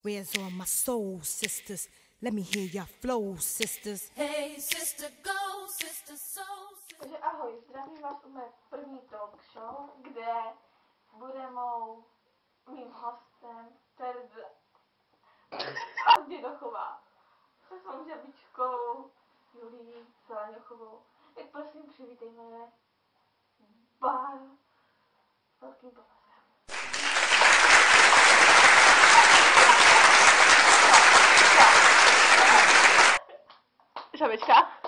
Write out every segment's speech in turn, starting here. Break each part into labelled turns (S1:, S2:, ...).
S1: Where's all my soul sisters? Let me hear your flow, sisters.
S2: Hey sister, go sister, soul sister.
S3: Takže ahoj, zdravím vás u mé první talk show, kde bude mým hostem Dědochová se svou žabičkou Julí Zeleňochovou. Tak prosím přivítejme Bar s velkým potleskem. Žabička.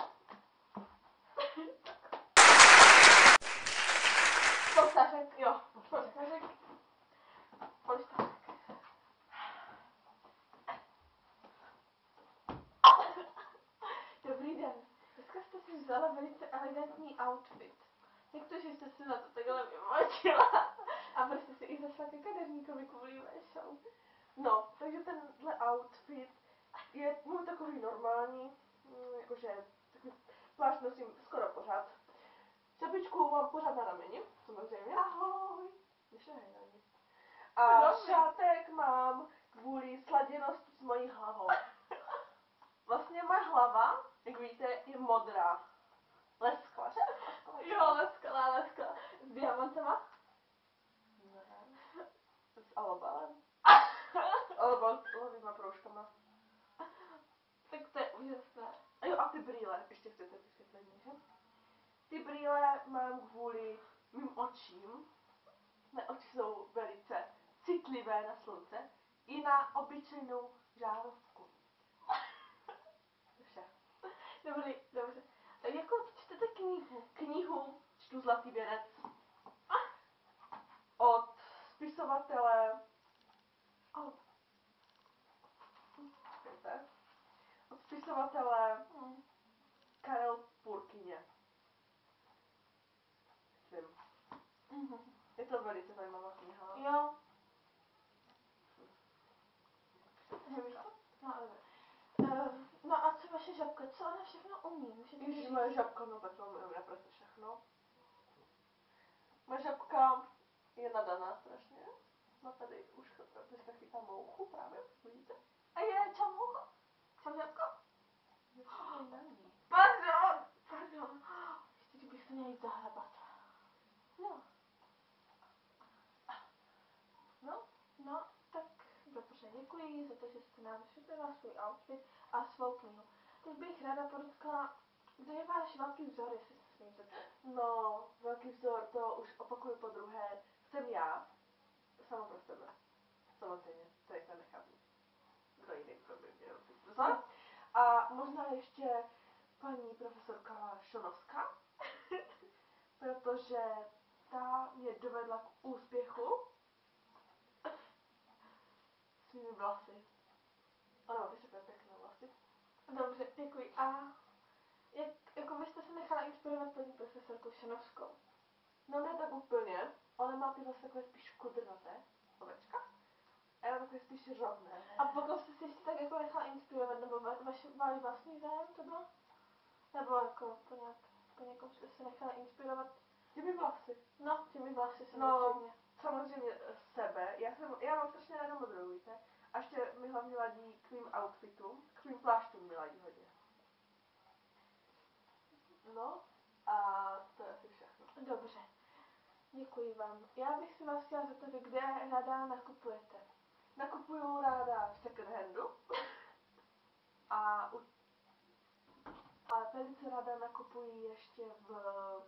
S3: Polštářek, jo, polštářek. Polštářek. Dobrý den. Dneska jste si vzala velice elegantní outfit. Jak to, že jste si na to takhle vymočila? A prostě si i zašla ke kadeřníkovi kvůli mé show. No, takže tenhle outfit je můj takový normální, jakože takový plášť nosím skoro pořád. Čepičku mám pořád na rameni, samozřejmě. Ahoj. Nešahej na ní. A šátek mám kvůli sladěnosti s mojí hlavou. Vlastně moje hlava, jak víte, je modrá. Leskla, že? Jo, leskla. S diamantama? Ne. S alobalem. Alobal s hlavýma proužkama. Tak to je úžasné. A jo, a ty brýle, ještě chcete vysvětlení, že? Ty brýle mám kvůli mým očím. Mé oči jsou velice citlivé na slunce i na obyčejnou žárovku. Vše. Dobrý, dobře. Jako čtete knihu čtu Zlatý věnec od spisovatele Karel Purkyně. Je to velice zajímavá kniha. Jo. Nevíš to? No, no a co vaše žabka? Co ona všechno umí? Ježiš, moje žabka, no tak to umí naprosto všechno. Moje žabka je nadaná strašně. Má tady už dneska chytá mouchu právě, vidíte? A je, čau moucha? Čau žabko? Pardon. Ještě kdybych se měla jít zahrabat. No, tak dobře, děkuji za to, že jste nám vysvětlila svůj outfit a svou knihu. Teď bych ráda podotkla, kde je váš velký vzor, jestli se smím zeptat. No, velký vzor, to už opakuju po druhé, jsem já, sama pro sebe. Samozřejmě, to je nechápu. Kdo jiný by měl vzor. A možná ještě paní profesorka Šonovská, protože ta mě dovedla k úspěchu svými vlasy. Ona má vysoké pěkné vlasy. Dobře, děkuji. A jako vy jste se nechala inspirovat paní profesorkou Šonovskou? No ne tak úplně. Ona má ty vlasy takové spíš kudrnaté, ovečka. A já takové spíš rovné. A pokud jste si ještě tak jako nechala inspirovat, nebo váš vlastní zájem to bylo? Nebo jako po někom jste se nechala inspirovat? Těmi vlasy. No, těmi vlasy samozřejmě. No, samozřejmě sebe. Já mám strašně ráda modrou, víte? A ještě mi hlavně ladí k mým outfitům, k mým pláštům mi ladí hodně. No, a to je asi všechno. Dobře. Děkuji vám. Já bych si vás chtěla zeptat, kde ráda nakupujete? Nakupuju ráda v second handu. A velice ráda nakupuji ještě to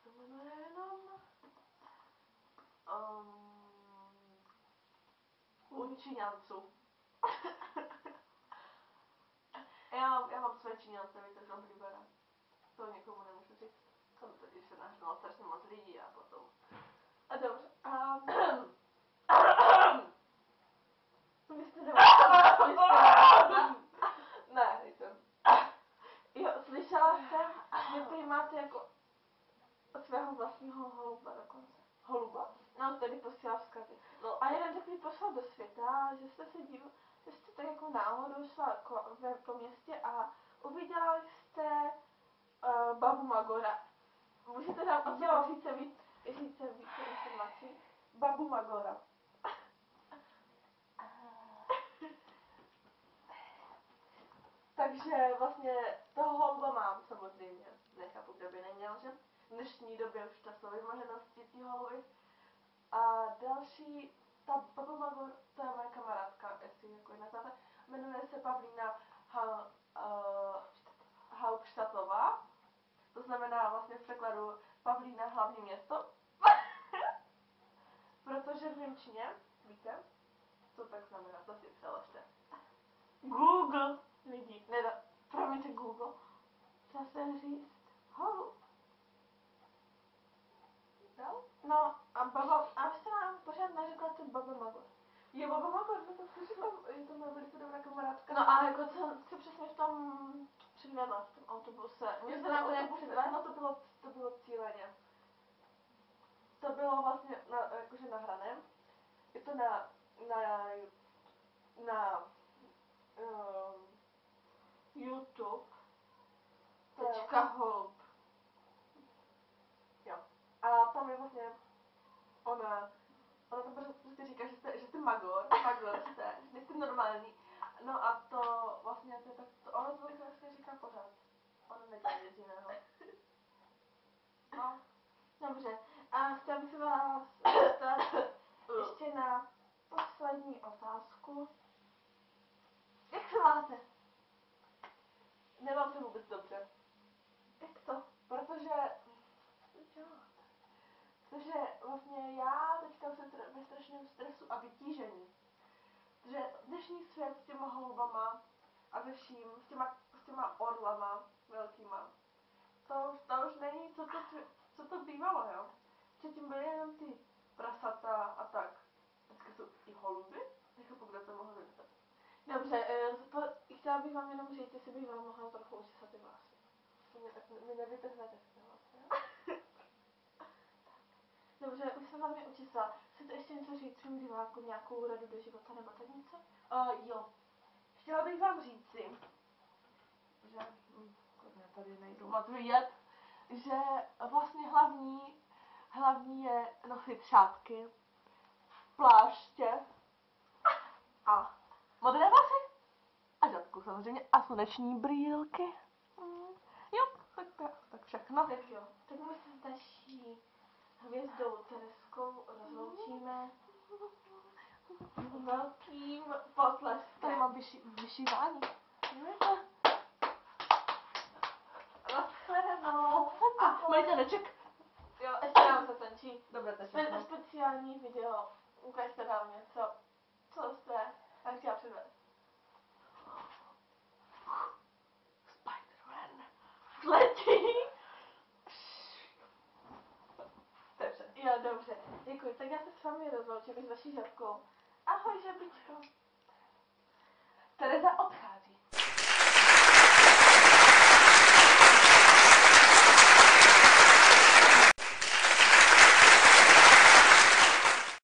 S3: se jmenuje jenom u Číňanců. já mám své Číňance, víte, z oblíbené. To někomu nemůžu říct. To by totiž se nahnalo strašně moc lidí a potom. A dobře. Vy jste ne, nejsem. Jo, slyšela jsem, že prý máte jako od svého vlastního holuba dokonce. Holuba? No, tady posílal vzkazy. No. A jeden takový poslal do světa, že jste se díval, že jste tak jako náhodou šla po městě a uviděla jste babu Magora. Můžete nám o tom říct více informací? Babu Magora. Takže vlastně toho holuba mám samozřejmě. Nechápu, kdo by neměl, že? V dnešní době už to jsou vymoženosti tí holuby. A další, ta Bubble Magor, to je moje kamarádka, jestli jako ji neznáte. Jmenuje se Pavlína Hauptstadtová. To znamená vlastně v překladu Pavlína hlavní město. Protože v němčině, víte, co tak znamená, to si přeložte. Google lidi, promiňte Google, zase říct holub. No a baba, a vy jste nám pořád neřekla, co Baba Magor. Je Baba Magor, no to si říkám, je to moje velice dobrá kamarádka. No a jako co přesně v tom předvedla, v tom autobuse? Mě se nám to nějak předvedla? No to bylo cíleně. To bylo vlastně jakože nahrané. Je to na YouTube. Tečka holub. Jo. A tam je vlastně ona to prostě říká, že jste magor jste, že jste normální. No a to vlastně ona to vlastně říká pořád. Ona nedělá nic jiného. No. Dobře. A chtěla bych se vás zeptat ještě na poslední otázku. Jak se máte? Nemám se vůbec dobře. Jak to? Protože vlastně já teďka jsem ve strašném stresu a vytížení. Že dnešní svět s těma holubama a se vším, s těma orlama velkýma, to už není, co to bývalo, jo? Předtím byly jenom ty prasata a tak. Dneska jsou i holuby? Nechápu, kdo to mohl vymyslet. Dobře, chtěla bych vám jenom říct, jestli bych vám mohla trochu učesat ty vlasy. Mě nevytrhnete z toho vlastně. Dobře, už jsem vám je učesala. Chcete ještě něco říct svým divákům, nějakou radu do života nebo tak něco? Jo. Chtěla bych vám říci, že tady nejdu moc vidět, že vlastně hlavní je nosit šátky, pláště a modré vlasy a žabku samozřejmě a sluneční brýlky. Jo, tak všechno. Tak jo, tak my se s naší hvězdou Tereskou rozloučíme velkým potleskem. Tady mám vyšívání. Nashledanou. Majte neček. Jo, ještě nám se tančí. Dobré, to je speciální video. Ukažte nám něco, co jste tam chtěla předvést. Spider-Man letí. To je vše. Jo, dobře. Děkuji. Tak já se s vámi rozloučím i s vaší žabkou. Ahoj, žabičko. Tereza odchází.